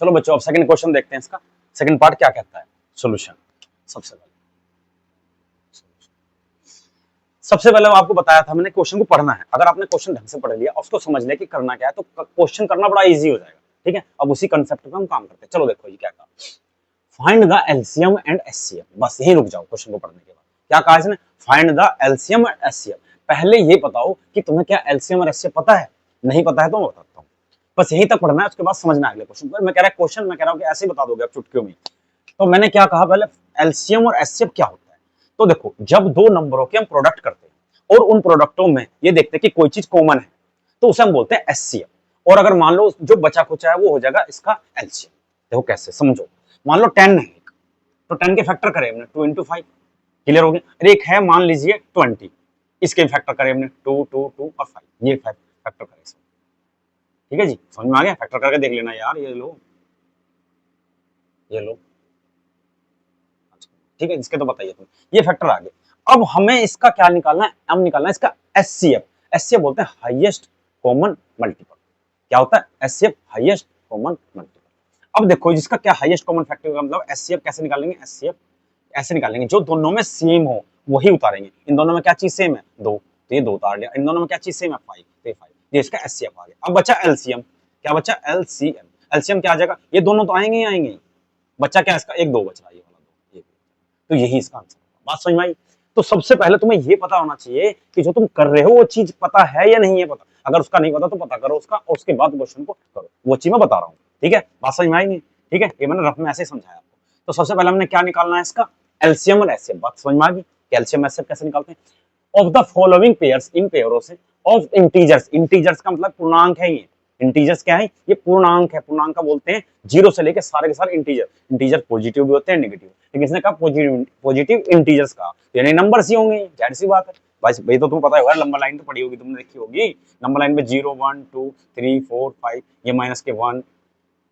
चलो बच्चों अब सेकंड क्वेश्चन देखते हैं, इसका सेकंड पार्ट क्या कहता है, सॉल्यूशन। सबसे पहले आपको बताया था मैंने क्वेश्चन को पढ़ना है। अगर आपने क्वेश्चन ढंग से पढ़ लिया, उसको समझ लिया कि करना क्या है, तो क्वेश्चन करना बड़ा इजी हो जाएगा। ठीक है, अब उसी कंसेप्ट पे हम काम करते हैं। चलो देखो ये क्या कहा, find the LCM and HCF. बस यही रुक जाओ क्वेश्चन को पढ़ने के बाद। क्या कहा इसने, find the LCM and HCF. पहले ये बताओ कि तुम्हें क्या एलसीएम और एचसीएफ पता है, नहीं पता है तो मैं बताता हूँ। बस यही तक पढ़ना है, उसके बाद समझना है अगले क्वेश्चन को। मैं कह रहा क्वेश्चन मैं कह रहा हूँ कि ऐसे ही बता दोगे आप चुटकियों में। तो मैंने क्या कहा पहले, एलसीएम और एचसीएफ क्या होता है। तो देखो जब दो नंबरों के हम प्रोडक्ट करते हैं और उन प्रोडक्टों में ये देखते हैं कि कोई चीज कॉमन है, तो उसे हम बोलते हैं एचसीएफ। और अगर मान लो जो बचा खुचा है वो हो जाएगा इसका एलसीएम। देखो कैसे समझो, मान लो 10 है तो 10 के फैक्टर करे हमने 2 into 5, क्लियर हो गया। और एक है मान लीजिए 20, इसके फैक्टर करे हमने 2 2 2 और 5, ये फैक्टर करे इसमें। ठीक है जी, समझ में आ गया, फैक्टर करके देख लेना यार। ये लो ये लो, ठीक है, इसके तो बताइए तुम, ये फैक्टर आ गए। अब हमें इसका क्या निकालना है, हम निकालना है इसका एचसीएफ। एचसीएफ बोलते हैं हाईएस्ट कॉमन मल्टीपल। क्या होता है एचसीएफ, हाईएस्ट कॉमन मल्टीपल। अब देखो जिसका क्या हाईएस्ट कॉमन फैक्टर का मतलब एचसीएफ कैसे निकालेंगे, एचसीएफ ऐसे निकालेंगे जो दोनों में सेम हो वही उतारेंगे। इन दोनों में क्या चीज सेम है, 2, तो ये 2 उतार लिया। इन दोनों में क्या चीज सेम है, 5, तो ये 5, ये इसका एचसीएफ आ गया। अब बचा एलसीएम, क्या बचा एलसीएम। एलसीएम क्या आ जाएगा, ये दोनों तो आएंगे ही आएंगे। बच्चा क्या इसका 1 2 बच रहा है, ये वाला 2, ये। तो यही इसका आंसर होगा। बात समझ में आई। तो सबसे पहले तुम्हें ये पता होना चाहिए कि जो तुम कर रहे हो वो चीज पता है या नहीं है पता। अगर उसका नहीं पता तो पता करो उसका, और उसके बाद क्वेश्चन को करो। वो चीज मैं बता रहा हूँ, ठीक है, बात समझ में आई नहीं। ठीक है, ये मैंने रफ में ऐसे समझाया आपको। तो सबसे पहले हमने क्या निकालना है, इसका एलसीएम और एचसीएफ। बात समझ में आ गई, कैल्शियम एचसीएफ कैसे निकालते हैं। ऑफ द फॉलोइंग पेयर्स, इन पेयरों से, ऑफ इंटीजर्स, इंटीजर्स का मतलब पूर्णांक है ये। इंटीजर्स क्या है, ये पूर्णांक है। पूर्णांक का बोलते हैं जीरो से लेके सारे के सारे इंटीजर। इंटीजर पॉजिटिव भी होते हैं नेगेटिव, लेकिन इसने कहा पॉजिटिव इंटीजर्स का, यानी नंबर्स ही होंगे, जाहिर सी बात है। भाई तो तुम्हें पता होगा, नंबर लाइन तो पढ़ी होगी तुमने, देखी होगी नंबर लाइन में 0 1 2 3 4 5, ये -1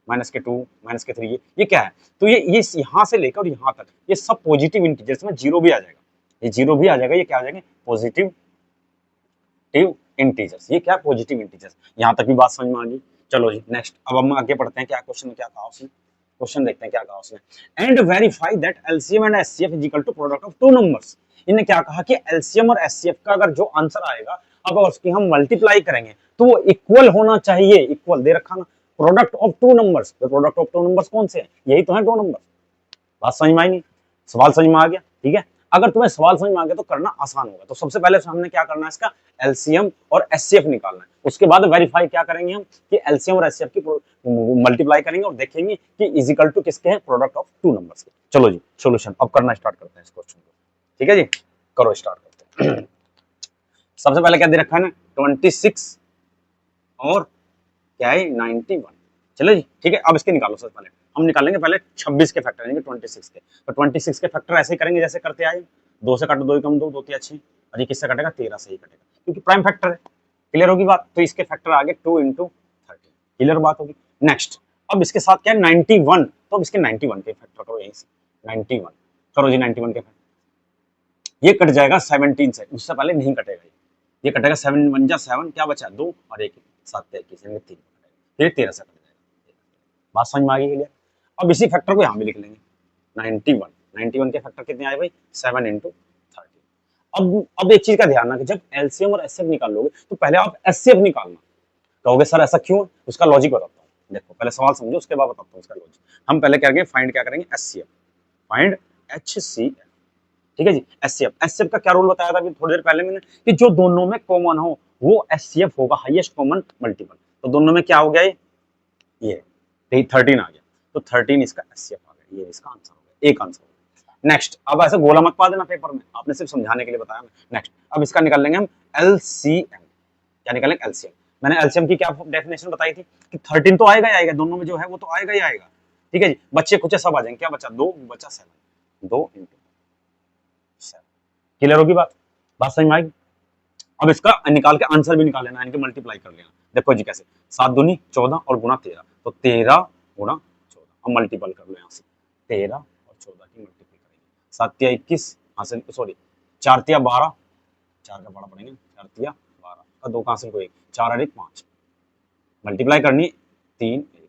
-2 -3, ये क्या है। तो ये यहाँ से लेकर यहाँ तक ये सब पॉजिटिव इंटीजर्स में जीरो भी आ जाएगा, ये जीरो भी आ जाएगा, ये क्या आ जाएंगे पॉजिटिव इंटीजर्स। ये क्या पॉजिटिव इंटीजर्स। यहाँ तक भी बात समझ में आ गई। चलो जी नेक्स्ट, अब हम आगे पढ़ते हैं, क्या क्वेश्चन में क्या कहा उसने। क्वेश्चन देखते हैं क्या कहा उसने। And verify that LCM and HCF is equal to product of two numbers. इन्हें क्या कहा कि एलसीएम और एचसीएफ का अगर जो आंसर आएगा, अब अगर उसकी हम मल्टीप्लाई करेंगे तो वो इक्वल होना चाहिए। इक्वल दे रखा ना, product of two numbers. Product of two numbers कौन से हैं, यही तो है दो नंबर। बात समझ में आई नहीं, सवाल समझ में आ गया। ठीक है, अगर तुम्हें सवाल समझ में आ गया तो करना आसान होगा। तो सबसे पहले हमने क्या करना है, इसका एलसीएम और एचसीएफ निकालना है। उसके बाद वेरीफाई क्या करेंगे हम कि एलसीएम और एचसीएफ की मल्टीप्लाई करेंगे और देखेंगे कि इज इक्वल टू किसके हैं, प्रोडक्ट ऑफ टू नंबर्स के। चलो जी सॉल्यूशन अब करना स्टार्ट करते हैं इस क्वेश्चन को। ठीक है जी, करो स्टार्ट करते हैं। सबसे पहले क्या दे रखा है ना, 26 और क्या है 91। चलो जी ठीक है, अब इसके निकालो। सबसे पहले हम निकालेंगे पहले 26 के फैक्टर यानी 26 के। तो 26 के फैक्टर ऐसे ही करेंगे जैसे करते आए, 2 से काटो 2 कम 2 2 3 6, और ये किससे कटेगा 13 से ही कटेगा, क्योंकि प्राइम फैक्टर है। क्लियर होगी बात। तो इसके फैक्टर आ गए 2 into 13। क्लियर बात होगी। नेक्स्ट, अब इसके साथ क्या है 91, तो अब इसके 91 के फैक्टर करो यहीं से 91। करो जी 91 के फैक्टर, ये कट जाएगा 17 से, उससे पहले नहीं कटेगा ये कटेगा 7 1 जा 7, क्या बचा 2 और 1 7 21 यानी 3, फिर 13 से कट जाएगा। बात समझ में आ गई क्लियर। अब इसी फैक्टर को यहाँ भी लिख लेंगे 91 के फैक्टर कितने आए भाई 7 into 13। अब एक चीज का ध्यान रखना, जब एलसीएम और एचसीएफ निकाल लोगे तो पहले आप एचसीएफ निकालना। कहोगे सर ऐसा क्यों, उसका लॉजिक बताता हूँ। देखो पहले सवाल समझो उसके बाद बताता हूँ उसका लॉजिक। हम पहले क्या करेंगे, फाइंड क्या करेंगे एचसीएफ, फाइंड एचसीएफ। ठीक है जी, एचसीएफ। एचसीएफ का क्या रूल बताया था अभी थोड़ी देर पहले मैंने, कि जो दोनों में कॉमन हो वो एचसीएफ होगा, हाईएस्ट कॉमन मल्टीपल। तो दोनों में क्या हो गया, ये 13 आ गया, तो 13 इसका एचसीएफ आ गया। ये इसका आंसर हो गया, एक आंसर हो गया। नेक्स्ट, अब ऐसे गोला मत पा देना पेपर में, आपने सिर्फ समझाने के लिए बताया। नेक्स्ट, अब इसका निकाल लेंगे हम एलसीएम। क्या निकालेंगे एलसीएम। मैंने एलसीएम की क्या डेफिनेशन बताई थी कि 13 तो आएगा ही आएगा, दोनों में जो है वो तो आएगा ही आएगा। ठीक है जी, बच्चे कुछ सब आ जाएंगे। क्या बचा 2 बचा 7, 2 into 7। क्लियर होगी बात, बात समझ में आएगी। अब इसका निकाल के आंसर भी निकाल लेना, इनके मल्टीप्लाई कर लेना। देखो जी कैसे, 7 दूनी 14 और गुना 13, तो 13 गुना 14। अब मल्टीपल कर लो यहाँ से, 13 और 14 की मल्टीपल करेंगे। 7 तिया 21, सॉरी 4 तिया 12, 4 का बड़ा पड़ेंगे, 4 तिया 12 और 2 का हासिल को 1, 4 और 1 5। मल्टीप्लाई करनी 3 1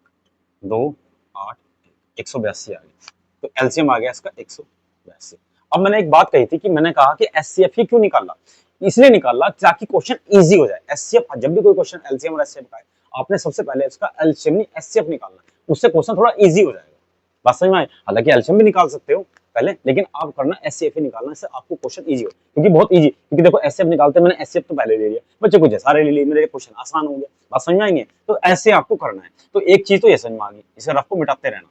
2 182 आ गया, तो एलसीएम आ गया इसका 182। अब मैंने एक बात कही थी कि मैंने कहा कि एचसीएफ ही क्यों निकाला, इसलिए निकाला ताकि क्वेश्चन इजी हो जाए। एचसीएफ जब भी कोई क्वेश्चन एलसीएम और एचसीएफ का है, आपने सबसे पहले इसका एलसीएम नहीं एचसीएफ निकालना है, उससे क्वेश्चन थोड़ा इजी हो जाएगा। बात समझ में आई? हालांकि एलसीएम भी निकाल सकते हो पहले, लेकिन आप करना एचसीएफ ही निकालना, इससे आपको क्वेश्चन इजी हो, क्योंकि बहुत इजी, क्योंकि देखो एचसीएफ निकालते मैंने एचसीएफ तो पहले ले लिया, बच्चे कुछ सारे ले लिए, मेरे क्वेश्चन आसान हो गया। बात समझ में आएंगे? तो ऐसे आपको करना है। तो एक चीज तो ये समझ में आ गई, इसे रफ को मिटाते रहना,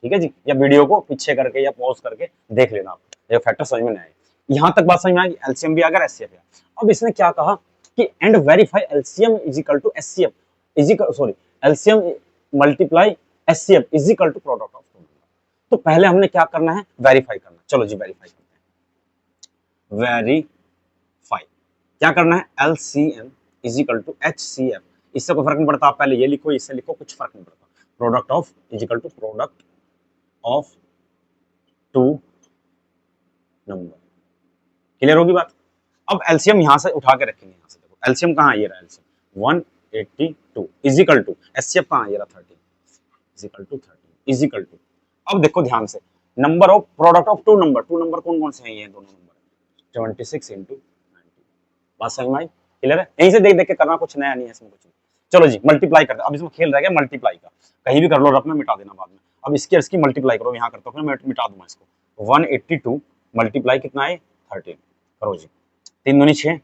ठीक है जी, या वीडियो को पीछे करके या पॉज करके देख लेना, आप ये फैक्टर समझ में नहीं आए। यहाँ तक बात समझ में आ गई, एलसीएम भी आ गया, एचसीएफ भी। अब इसने क्या कहा कि and verify LCM is equal to HCF is equal, sorry, LCM multiply HCF is equal to product of two number. तो पहले हमने क्या करना है, वेरीफाई करना। चलो जी वेरीफाई करते हैं। वेरीफाई क्या करना है, LCM is equal to HCF, इससे कोई फर्क नहीं पड़ता, आप पहले ये लिखो इससे लिखो, कुछ फर्क नहीं पड़ता। Product of is equal to product of two number. Clear होगी बात? अब एलसीएम यहां से उठा के रखेंगे, यहां से देखो एलसीएम कहां, ये रहा LCM 182 is equal to HCF कहां, ये रहा 13 is equal to 13 is equal to. अब देखो ध्यान से, number of product of two number, two number कौन कौन से हैं, ये दोनों नंबर 26 इंटू 90। बात समझ में आई? क्लियर है? यहीं से देख देख के करना, कुछ नया नहीं है इसमें कुछ नहीं। चलो जी मल्टीप्लाई करते हैं, अब इसमें खेल रह गया मल्टीप्लाई का, कहीं भी कर लो, रफ में मिटा देना बाद में। अब इसकी मल्टीप्लाई करो, यहाँ करता हूँ मैं मिटा दूंगा इसको। 182 मल्टीप्लाई कितना है 13, करो जी, 3 दूनी 6,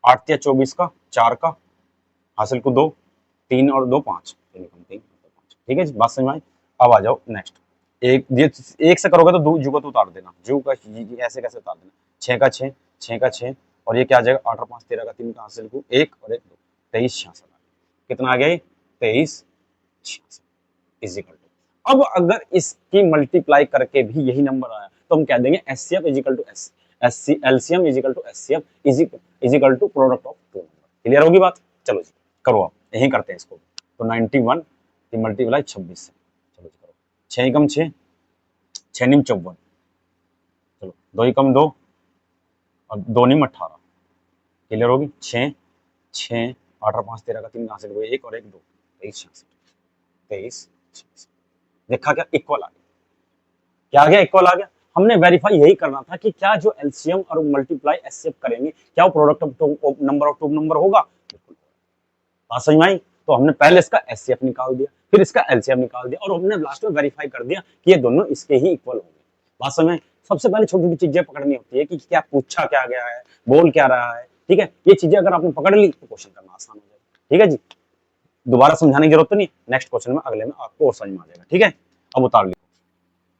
8 तिया 24 का, 4 का हासिल को 2, 3 और 2 5, 3 5। ठीक है जी, बात समझ में आई? अब आ जाओ नेक्स्ट, एक से करोगे तो दो जू को तो उतार देना, जू का ऐसे कैसे उतार देना, 6 का 6, 6 का 6, और ये क्या आ जाएगा 8 और 5 13 का 3 का हासिल को 1 और 1 2, 23 66। कितना आ गया 23 66 इज इक्वल टू। अब अगर इसकी मल्टीप्लाई करके भी यही नंबर आया तो हम कह देंगे HCF is equal to LCM is equal to HCF is equal to product of two number. Clear होगी बात? चलो जी करो, आप यही करते हैं इसको। तो 91 की मल्टीप्लाई 26 से, चलो जी करो, 6 कम 6, 6 निम 54, चलो 2 कम 2 और 2 निम 18। क्लियर होगी? 6 6 8 और 5 13 का 3 हासिल हुए 1 और 1 2, 23 66, 23 66। देखा क्या इक्वल आ गया, क्या आ गया इक्वल आ गया। हमने वेरीफाई यही करना था कि क्या जो एलसीएम और मल्टीप्लाई एचसीएफ करेंगे क्या वो product of number of two number होगा। बिल्कुल, बात समझ में आई? तो हमने पहले इसका एचसीएफ निकाल दिया, फिर इसका एलसीएम निकाल दिया, और हमने लास्ट में वेरीफाई कर दिया कि ये दोनों इसके ही इक्वल होंगे। बात समझ में? सबसे पहले छोटी छोटी चीजें पकड़नी होती है कि क्या पूछा क्या गया है, बोल क्या रहा है, ठीक है। ये चीजें अगर आपने पकड़ ली तो क्वेश्चन करना आसान हो जाएगा। ठीक है जी, दोबारा समझाने की जरूरत नहीं, नेक्स्ट क्वेश्चन में अगले में आपको और समझ में आ जाएगा। ठीक है, अब उतार लिखो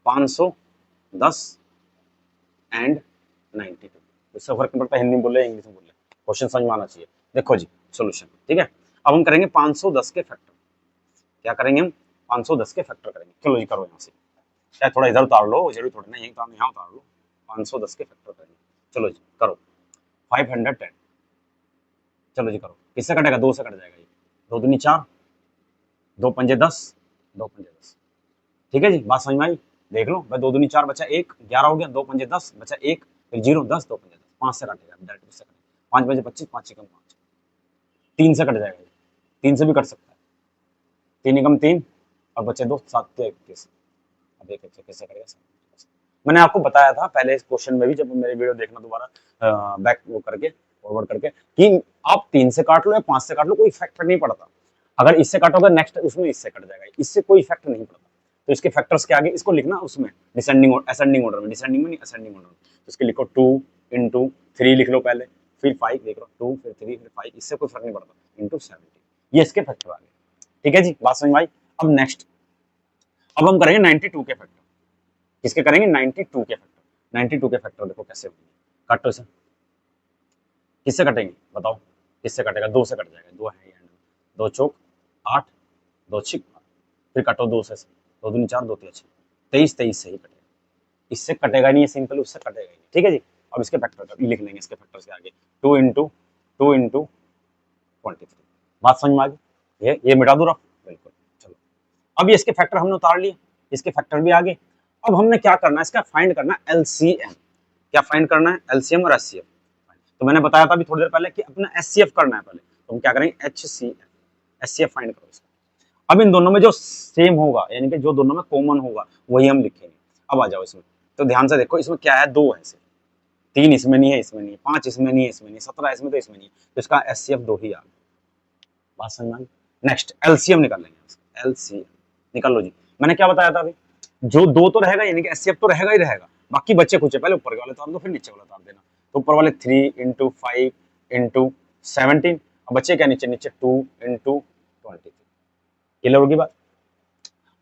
510 एंड 92, इससे फर्क नहीं पड़ता हिंदी में बोले इंग्लिश में बोले, क्वेश्चन समझ में आना चाहिए। देखो जी सॉल्यूशन, ठीक है। अब हम करेंगे 510 के फैक्टर। क्या करेंगे हम? 510 के फैक्टर करेंगे। चलो जी करो, यहाँ से शायद थोड़ा इधर उतार लो, जरूरी थोड़ा ना, यहाँ उतार लो। 510 के फैक्टर करेंगे। चलो जी करो, 510। चलो जी करो, किससे कटेगा? 2 से कट जाएगा ये, 2 दूनी 4, 2 पंजे 10, 2 पंजे 10। ठीक है जी, बात समझ में आई? देख लो भाई, 2 दूनी 4 बचा 1, 11 हो गया, 2 पंजे 10 बचा 1, फिर 0 10, 2 पंजे 10, 5 से काटेगा डायरेक्ट, से कटेगा 5 पंजे 25, 5 कम 5, 3 से कट जाएगा, 3 से भी कट सकता है, 3 कम 3 और बचे 2, 7 21। अब एक कैसे करेगा? मैंने आपको बताया था पहले इस क्वेश्चन में भी, जब मेरे वीडियो देखना दोबारा बैक वो करके फॉरवर्ड करके, कि आप 3 से काट लो या 5 से काट लो, कोई इफेक्ट नहीं पड़ता। अगर इससे काटोगे नेक्स्ट उसमें इससे कट जाएगा, इससे कोई इफेक्ट नहीं पड़ता। तो इसके फैक्टर्स के आगे इसको लिखना उसमें डिसेंडिंग असेंडिंग ऑर्डर में, डिसेंडिंग में नहीं असेंडिंग ऑर्डर में। तो इसके लिखो 2 इंटू 3 लिख लो पहले, फिर 5 लिख लो, 2 फिर 3 फिर 5, इससे कोई फर्क नहीं पड़ता, इंटू 70। ये इसके फैक्टर आ गए। ठीक है जी, बात समझ में आई? अब नेक्स्ट, अब हम करेंगे 92 के फैक्टर। किसके करेंगे? 92 के फैक्टर। 92 के फैक्टर देखो कैसे होंगे, काटो इसे। किससे कटेंगे बताओ? किससे कटेगा? 2 से कट जाएगा, 2 है एंड, 2 चौक 8, 2 छिक, फिर काटो 2 से, 2 दूनी 4, 2 3 23, 23 से ही कटेगा, इससे कटेगा नहीं, सिंपल उससे कटेगा नहीं। ठीक है जी, अब इसके फैक्टर लिख लेंगे, इसके फैक्टर्स के आगे 2 इंटू 23। बात समझ में आ गई? ये मिटा दो रफ, बिल्कुल। चलो, अब ये इसके फैक्टर हमने उतार लिए, इसके फैक्टर भी आगे। अब हमने क्या करना है? इसका फाइंड करना एलसीएम। क्या फाइंड करना है? एलसीएम और एचसीएफ। तो मैंने बताया था अभी थोड़ी देर पहले कि अपना एचसीएफ करना है पहले, तो हम क्या करेंगे? एचसीएफ, एचसीएफ फाइंड करो इसका। अब इन दोनों में जो सेम होगा यानी कि जो दोनों में कॉमन होगा वही हम लिखेंगे। अब आ जाओ इसमें, तो ध्यान से देखो इसमें क्या है, 2 है सिर्फ, 3 इसमें नहीं है, इसमें नहीं है, 5 इसमें नहीं है, इसमें नहीं है, 17 इसमें तो इसमें नहीं है, तो इसका एचसीएफ 2 ही आ गया। बात समझ में आई? नेक्स्ट एलसीएम निकाल लेंगे, एलसीएम निकाल लो जी। मैंने क्या बताया था अभी, जो 2 तो रहेगा यानी कि एचसीएफ तो रहेगा ही रहेगा, बाकी बच्चे कुछ है, पहले ऊपर वाले तार दो फिर नीचे वाला तार देना। तो ऊपर वाले 3 × 5 × 17 और बच्चे क्या नीचे, नीचे 2 × 23। क्लियर होगी बात?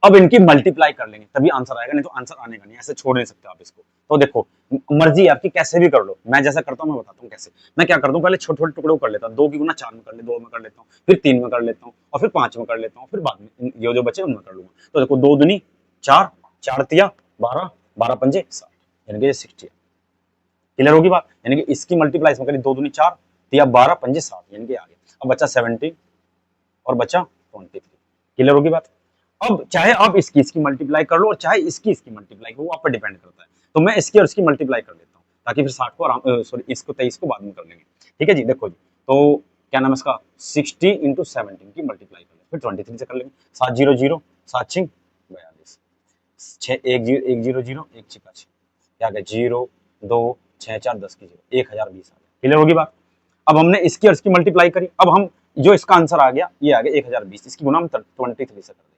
अब इनकी मल्टीप्लाई कर लेंगे तभी आंसर आएगा, नहीं तो आंसर आने का नहीं, ऐसे छोड़ नहीं सकते आप इसको। तो देखो मर्जी आपकी, कैसे भी कर लो, मैं जैसा करता हूँ मैं बताता हूँ कैसे। मैं क्या करता हूँ, पहले छोटे छोटे टुकड़ों कर लेता हूँ, 2 की गुना 4 में कर ले, 2 में कर लेता हूँ, फिर 3 में कर लेता हूँ, और फिर 5 में कर लेता हूँ, फिर बाद में ये जो बचे उनमें कर लूंगा। तो देखो 2 दूनी 4, 4 तिया 12, 12 पंजे 60, यानी कि 60। क्लियर होगी बात? यानी कि इसकी मल्टीप्लाई इसमें करी, 2 दूनी 4 तिया 12 पंजे 60, यानी कि आ गया। अब बचा 17 और बचा 23। क्लियर होगी बात? अब चाहे आप इसकी मल्टीप्लाई कर लो और चाहे इसकी मल्टीप्लाई करो, वो आप पर डिपेंड करता है। तो मैं इसकी और इसकी मल्टीप्लाई कर लेता हूँ ताकि फिर 60 को आराम, सॉरी इसको 23 को बाद में कर लेंगे। ठीक है जी, देखो जी, तो क्या नाम है इसका, 60 × 17 की मल्टीप्लाई कर लेंगे, फिर 23 से कर लेंगे। 7 0 0 7 6 42, 6 1 0 1 0 0 1 6 6, क्या गया 0 2 6 4 10 की 0, 1020 आ गया। क्लियर होगी बात? अब हमने इसकी और इसकी मल्टीप्लाई करी, अब हम जो इसका आंसर आ गया ये आ गया 1020, इसकी गुना हम 23 से कर देंगे।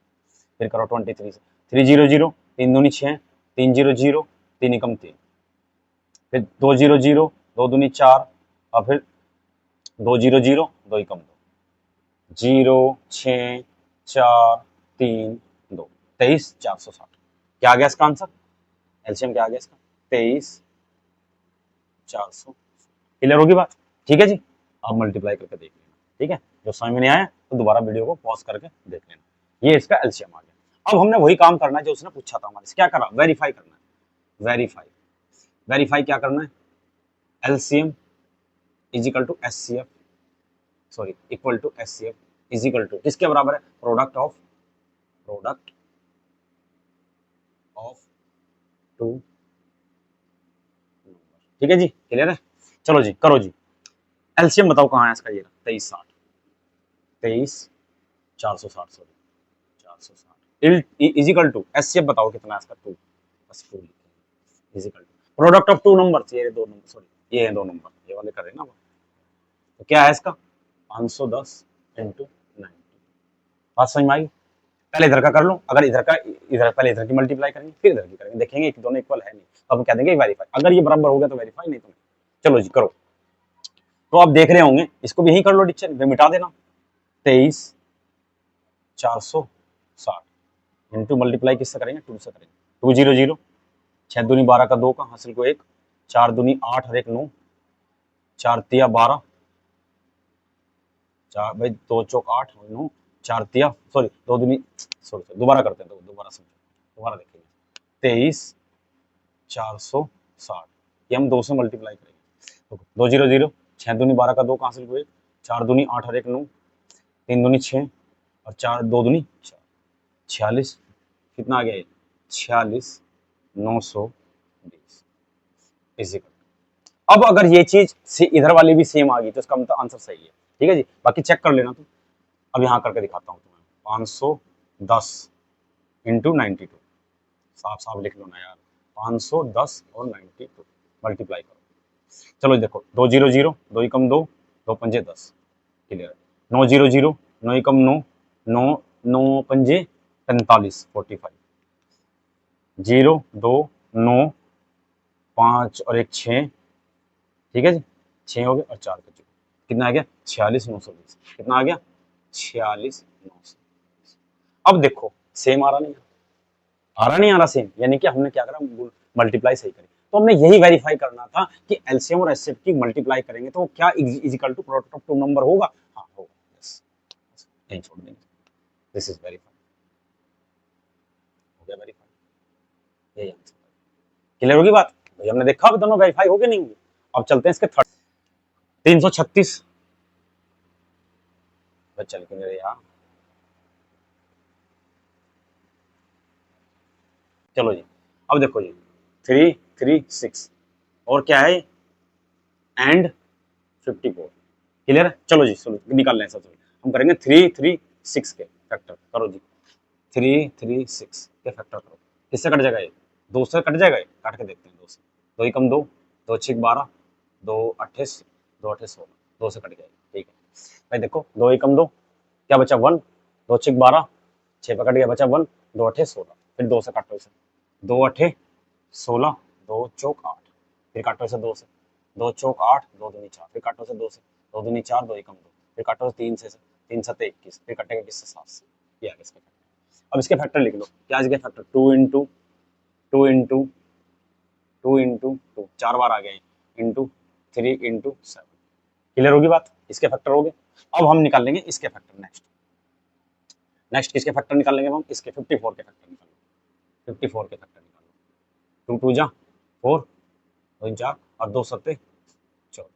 फिर करो 23 से, 3 0 0 3 दूनी 6, 3 0 0 3 एकम 3, फिर 2 0 0 2 दूनी 4, और फिर 2 0 0 2 एकम 2, 0 6 4 3 2, 23 460। क्या आ गया इसका आंसर? एलसीएम क्या आ गया इसका? 23 400। क्लियर होगी बात? ठीक है जी, आप मल्टीप्लाई करके देख लेना। ठीक है, जो समझ में नहीं आया तो दोबारा वीडियो को पॉज करके देख लेना। ये इसका एलसीएम आ गया। अब हमने वही काम करना है जो उसने पूछा था हमारे से, क्या करा, वेरीफाई करना है। वेरीफाई, वेरीफाई क्या करना है, LCM is equal to HCF, sorry equal to HCF is equal to किसके बराबर है, प्रोडक्ट ऑफ टू नंबर। ठीक है जी, क्लियर है? चलो जी करो जी, एलसीएम बताओ कहाँ है इसका, ये 23 60, 23 460, sorry 460 is equal to HCF बताओ कितना है इसका, 2, बस 2 is equal to product of 2 number, ये 2 नंबर, सॉरी ये है 2 नंबर, ये वाले कर रहे हैं ना। तो क्या है इसका 510 × 90। बात समझ में आई? पहले इधर का कर लो, अगर इधर का, इधर पहले इधर की मल्टीप्लाई करेंगे फिर इधर की करेंगे, देखेंगे कि दोनों इक्वल है नहीं, तो अब कह देंगे वेरीफाई, अगर ये बराबर हो गया तो वेरीफाई, नहीं तो नहीं। चलो जी करो। तो आप देख रहे होंगे, इसको भी यही कर लो डिक्शन में, मिटा देना, 23 460 इंटू मल्टीप्लाई किससे करेंगे, 2 से करेंगे, 2 0 0 6 दूनी 12 का 2 का हासिल को 1, 4 दूनी 8 और 1 9, 4 तिया 12, 4 भाई 2 चौक 8 और 9, 4 तिया, सॉरी 2 दूनी, सॉरी दोबारा करते हैं, तो दोबारा समझो, दोबारा देखेंगे, 23 460 ये हम 2 से मल्टीप्लाई करेंगे, 2 0 0 6 दूनी 12 का 2 का हासिल को 1, 4 दूनी 8 और 1 9, 3 दूनी 6 और 4 2 दूनी 4, 46, कितना आ गया ये 46 920 इजिकल। अब अगर ये चीज इधर वाली भी सेम आ गई तो इसका मतलब आंसर सही है। ठीक है जी, बाकी चेक कर लेना। तो अब यहाँ करके दिखाता हूँ तुम्हें, 510 इंटू 92, साफ साफ लिख लो ना यार, 510 और 92 मल्टीप्लाई करो। चलो देखो, 2 0 0 2 एकम 2, 2 पंजे 10, क्लियर। 9 0 0 9 एकम 9, 9 9 पंजे 45 45, 0 2 9 5 और 1 6, ठीक है जी, 6 हो गए और 4 बचे, कितना आ गया 46 920, कितना आ गया 46 920। अब देखो सेम आ रहा नहीं, आ रहा नहीं आ रहा सेम, यानी कि हमने क्या करा, मल्टीप्लाई सही करी। तो हमने यही वेरीफाई करना था कि एलसीएम और एचसीएफ की मल्टीप्लाई करेंगे तो क्या is equal to product of 2 number होगा, हाँ होगा, यस, नहीं छोड़ देंगे, दिस इज वेरीफाई, हो गया वेरीफाई, यही आंसर। क्लियर होगी बात भाई, हमने देखा अभी दोनों वेरीफाई हो गए नहीं होंगे। अब चलते हैं इसके थर्ड, 336 बच्चा लिखेंगे यार, चलो जी। अब देखो जी 336 और क्या है एंड 54, क्लियर है? चलो जी, चलो निकाल लें सबसे, हम करेंगे 336 के फैक्टर करो जी, 3 3 6 के फैक्टर करो, किससे कट जाएगा ये, 2 से कट जाएगा, ये काट के देखते हैं, 2 से, 2 ही कम 2, 2 6 12, 2 8 2 8 16, 2 से कट गया, ठीक है भाई। देखो 2 ही कम 2, क्या बचा 1, 2 6 12, 6 पे कट गया, बचा 1, 2 8 16, फिर 2 से काटो इसे, 2 8 16, 2 चौक 8, फिर काटो इसे 2 से, 2 चौक 8, 2 दूनी 4, फिर काटो से 2 से, 2 दूनी 4, 2 ही कम 2, फिर काटो से 3 से, 3 7 21, फिर कटेगा किससे 7 से, ये आ गया इसका फैक्टर। अब इसके फैक्टर लिख लो, क्या इसके फैक्टर, 2 इंटू 2 इंटू 2 इंटू 2, 4 बार आ गया, इंटू 3 इंटू 7, क्लियर होगी बात, इसके फैक्टर हो गए। अब हम निकाल लेंगे इसके फैक्टर, नेक्स्ट किसके फैक्टर निकाल लेंगे हम, इसके 54 के फैक्टर निकाल लो, 54 के फैक्टर निकाल लो, 2 2 जा 4, 2 4 और 2 7 14,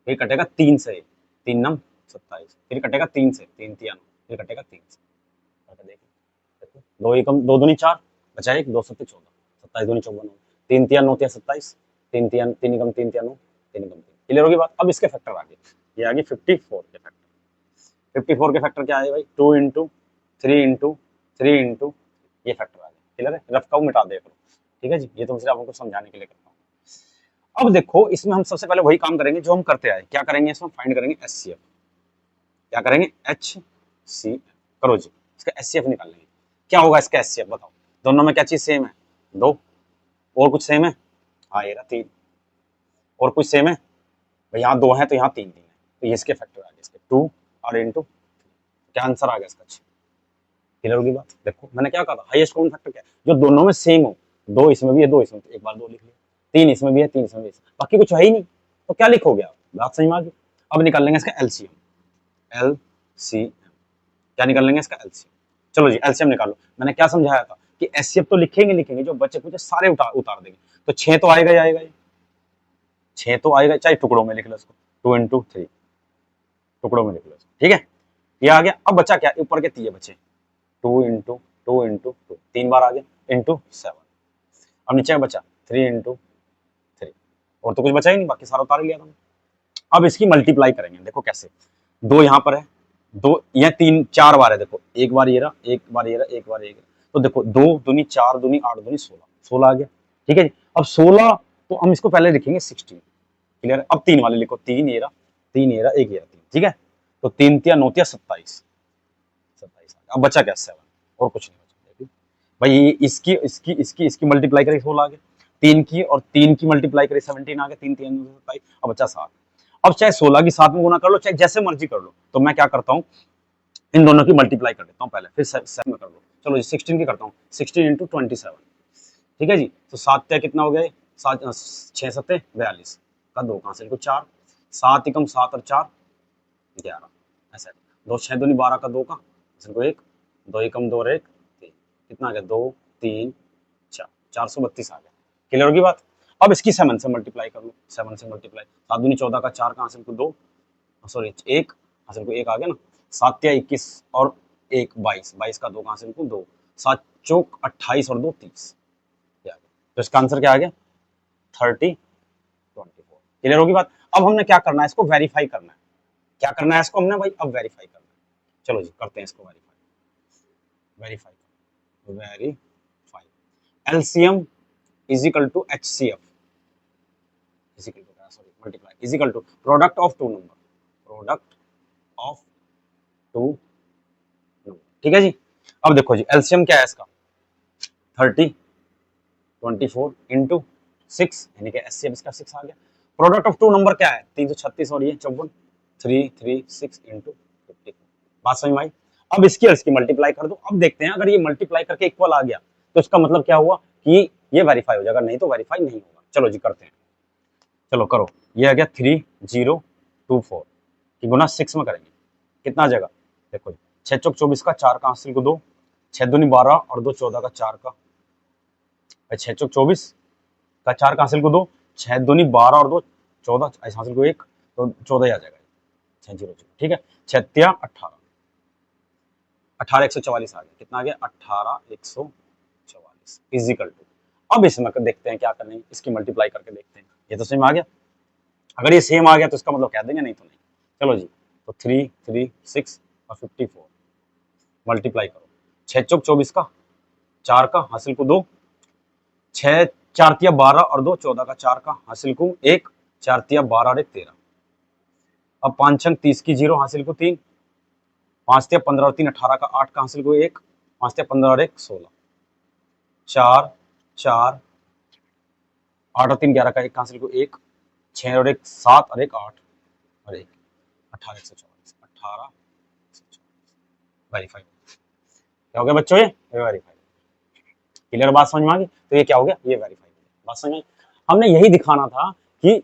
फिर कटेगा 3 से, 3 9 27, फिर कटेगा 3 से, 3 3 9, फिर कटेगा 3 से, करके देखो, 2 एकम 2 दूनी 4, बचा 1, 2 7 14, 27 दूनी 54, 3 3 9 27, 3 3 3 एकम 3 3 9, 3 एकम 3, क्लियर होगी बात। अब इसके फैक्टर आ गए, ये आ गए 54 के फैक्टर, 54 के फैक्टर क्या है भाई, 2 इंटू 3 इंटू 3 इंटू, ये फैक्टर आ गए, क्लियर है, रफ का मिटा देख लो, ठीक है जी, ये तो सिर्फ आपको समझाने के लिए करता हूँ। अब देखो इसमें हम सबसे पहले वही काम करेंगे जो हम करते आए, क्या करेंगे, इसमें फाइंड करेंगे HCF, क्या करेंगे, HCF करो जी, इसका HCF निकाल लेंगे, क्या होगा इसका HCF बताओ, दोनों में क्या चीज सेम है, 2, और कुछ सेम है, हाँ ये रहा 3, और कुछ सेम है भाई, यहाँ 2 है तो यहाँ 3 3 है, तो ये इसके फैक्टर आ गए, इसके 2 और इंटू, क्या आंसर आ गया इसका, क्लियर होगी बात। देखो मैंने क्या कहा था, हाईएस्ट कॉमन फैक्टर क्या है, जो दोनों में सेम हो, 2 इसमें भी है 2 इसमें, तो एक बार 2 लिख लिया, 3 इसमें भी है 3 इसमें भी है, बाकी कुछ है ही नहीं, तो क्या लिखोगे आप, बात समझ में आ गई। अब निकाल लेंगे इसका एलसीएम, एलसीएम क्या निकाल लेंगे इसका एलसीएम, चलो जी एलसीएम निकालो। मैंने क्या समझाया था कि एचसीएफ तो लिखेंगे, जो बच्चे कुछ सारे उतार देंगे, तो 6 तो आएगा ही आएगा, 6 तो आएगा, चाहे टुकड़ों में लिख लो इसको, 2 इंटू 3 टुकड़ों में लिख लो, ठीक है, ये आ गया। अब बचा क्या, ऊपर के 3 बचे, 2 इंटू 2 इंटू 2, 3 बार आ गया, इंटू 7, अब नीचे बचा 3 इंटू 3, और तो कुछ बचा ही नहीं, बाकी सारा उतार लिया था। अब इसकी मल्टीप्लाई करेंगे, देखो कैसे, 2 यहाँ पर है, 2 यह 3 4 बार है, देखो एक बार ये रहा, एक बार ये रहा, एक बार ये रहा, तो देखो 2 दूनी 4 दूनी 8 दूनी 16, 16 आ गया, ठीक है जी। अब 16 तो हम इसको पहले लिखेंगे 16, क्लियर है। अब 3 वाले लिखो, 3 ये रहा, 3 ये रहा, एक ये रहा, 3, ठीक है, तो 3 3 9 27, 27 अब बचा क्या 7, और कुछ नहीं बचा भाई, इसकी इसकी इसकी इसकी मल्टीप्लाई करें 16 आ गया, 3 की और 3 की मल्टीप्लाई करें 17 आ गया, 3 3 27, अब बचा 7। अब चाहे 16 की 7 में गुना कर लो, चाहे जैसे मर्जी कर लो, तो मैं क्या करता हूँ, इन दोनों की मल्टीप्लाई कर देता हूँ पहले, फिर 7 में कर लो, चलो जी 16 की करता हूँ, 16 इंटू 27, ठीक है जी, तो 7 क्या कितना हो गया, 6 7 42 का 2 कहाँ से लिखो 4, 7 एकम 7 और 4 11, ऐसा 2 6 दूनी 12 का 2 का को 1, 2 एकम 2 और 1 3, कितना आ गया 2 3 4, 432 आ गया, क्लियर होगी बात। अब इसकी 7 से मल्टीप्लाई कर लो, 7 से मल्टीप्लाई, 7 दूनी 14 का 4 का हासिल को 2, सॉरी 1 हासिल को 1 आ गया ना, 7 या 21 और 1 22, 22 का 2 का हासिल को 2, 7 चौक 28 और 2 30, तो इसका आंसर क्या आ गया 30 24, क्लियर होगी बात। अब हमने क्या करना है, इसको वेरीफाई करना है, क्या करना है इसको हमने भाई, अब वेरीफाई करना है, चलो जी करते हैं इसको verify, LCM is equal to HCF is equal to, sorry multiply, is equal to product of two number, product of two number, ठीक है जी। अब देखो जी एलसीएम क्या है इसका, 30 24 इंटू 6, यानी कि एचसीएफ इसका 6 आ गया। प्रोडक्ट ऑफ टू नंबर क्या है, 336 और ये 54, 336 इंटू 54, बात समझ में आई। अब इसकी और इसकी मल्टीप्लाई कर दो, अब देखते हैं अगर ये मल्टीप्लाई करके इक्वल आ गया तो इसका मतलब क्या हुआ कि ये वेरीफाई हो जाएगा, नहीं तो वेरीफाई नहीं होगा। चलो जी करते हैं, चलो करो, ये आ गया 3024 की गुना 6 में करेंगे, कितना आ जाएगा, देखो 6 चौक 24 का 4 का हासिल को 2, 6 दूनी 12 और 2 14 का 4 का, 6 चौक 24 का 4 का हासिल को 2, 6 दूनी 12 और 2 14 हासिल को 1, तो 14 ही आ जाएगा, 6 0 ठीक है, 6 18 18 144 आ गया, कितना आ गया 18 144 इजिकल टू। अब इसमें देखते हैं क्या करना है, इसकी मल्टीप्लाई करके देखते हैं, ये तो सेम आ गया, अगर ये सेम आ गया तो इसका मतलब कह देंगे, नहीं तो नहीं। चलो जी, तो 3 3 6 और 54, मल्टीप्लाई करो, 6 चौक 24 का, 4 का हासिल को 2, 6 4 तिया 12 और 2 14 का, 4 का हासिल को 1, 4 तिया 12 और 1 13। अब 5 अंक 30 की 0 हासिल को 3, 5 तिया 15 और 3 18 का, 8 का हासिल को 1, 5 तिया 15 और 1 16, 4 4 8 और 3 11 का, 1 का हासिल को 1, 6 और 1 7 और 1 8 और 1 18 144 18 वेरीफाई। क्या हो गया बच्चों, ये वेरीफाई। क्लियर बात समझ में आ गई? तो ये क्या हो गया, ये वेरीफाई। बात समझ में, हमने यही दिखाना था कि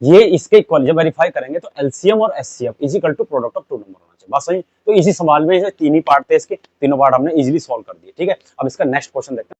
ये इसके इक्वल, जब वेरीफाई करेंगे तो एलसीएम और HCF is equal to product of two number होना चाहिए। बात सही? तो इसी सवाल में तीन ही पार्ट थे, इसके तीनों पार्ट हमने इजीली सॉल्व कर दिए। ठीक है, अब इसका नेक्स्ट क्वेश्चन देखते हैं।